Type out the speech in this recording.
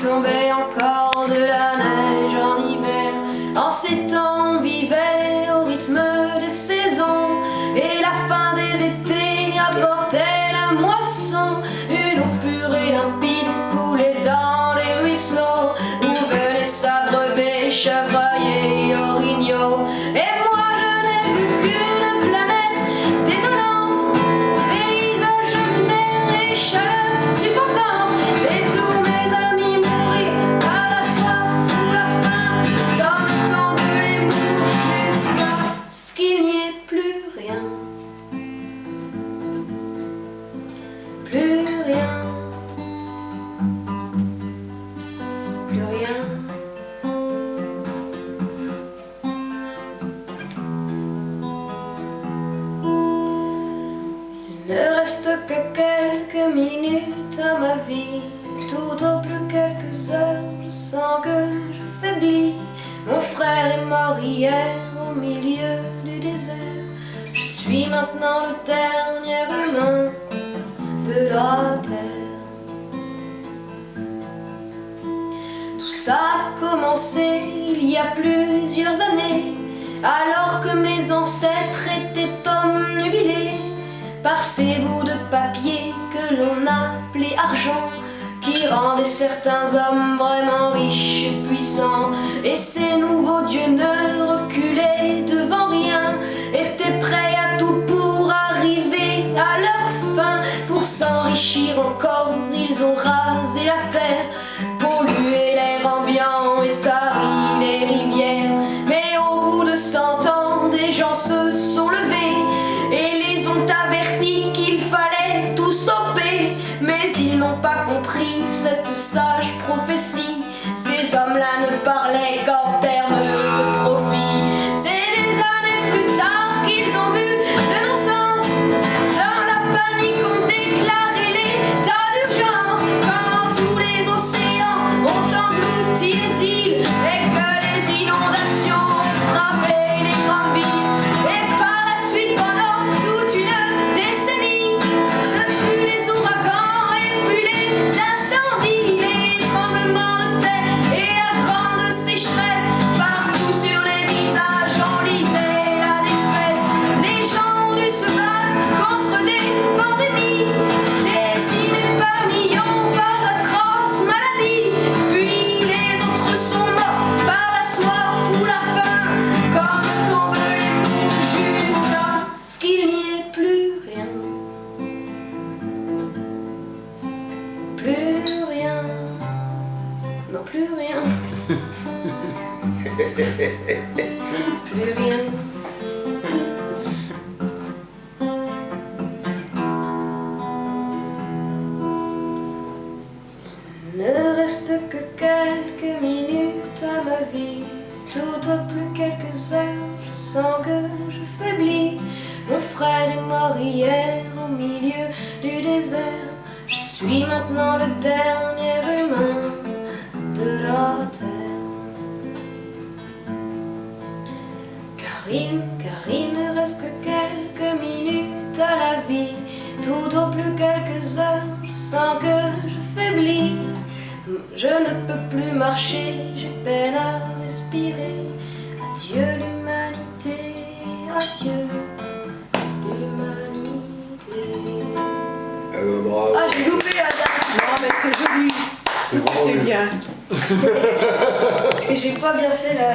tombait encore de la neige en hiver. En ces temps, on vivait au rythme des saisons, et la fin des étés apportait la moisson. Une eau pure et limpide coulait dans les ruisseaux, où venaient s'abreuver chevreuils et orignaux. Et moi je n'ai vu qu'une planète désolante, paysage lunaire et chaleur suffocante, et tous mes amis mourraient par la soif ou la faim, comme tombent les mouches jusqu'à ce qu'il n'y ait plus rien. Plus rien. Plus rien. Il ne reste que quelques minutes à ma vie, tout au plus quelques heures. Je sens que je faiblis. Mon frère est mort hier au milieu du désert. Je suis maintenant le dernier humain de la terre. Tout ça a commencé il y a plusieurs années, alors que mes ancêtres étaient omnubilés par ces bouts de papier que l'on appelait argent, qui rendaient certains hommes vraiment riches et puissants. Et ces nouveaux dieux ne reculaient devant rien, étaient prêts à tout pour arriver à leur fin. Pour s'enrichir encore, ils ont rasé la terre, pollué l'air ambiant et tari les rivières. Mais au bout de 100 ans, des gens se sont levés et les ont avertis qu'il fallait tout stopper. Mais ils n'ont pas compris cette sage prophétie. Ces hommes-là ne parlaient qu'en termes de profit. C'est des années plus tard qu'ils ont vu de nos sens. Dans la panique on déclarait l'état d'urgence, quand tous les océans ont englouti les îles et que les inondations ont frappé les grandes villes. Et par la suite, pendant toute une décennie, ce fut les ouragans et puis les incendies, les tremblements de terre et la grande sécheresse. Partout sur les visages on lisait la détresse. Les gens ont dû se battre contre des pandémies, décimés par millions par d'atroces maladies. Puis les autres sont morts par la soif ou la faim, comme tombent les mouches jusqu'à ce qu'il n'y ait plus rien. Plus rien. Non, plus rien. Plus rien. Ne reste que quelques minutes à ma vie, tout au plus quelques heures. Je sens que je faiblis. Mon frère est mort hier au milieu du désert. Je suis maintenant le dernier humain de la terre. Car il ne reste que quelques minutes à la vie, tout au plus quelques heures. Je sens que je faiblis. Je ne peux plus marcher, j'ai peine à respirer. Adieu l'humanité, adieu l'humanité. Bravo. Ah, j'ai loupé la date. Non mais c'est joli. C'est Tout est bien. Parce que j'ai pas bien fait la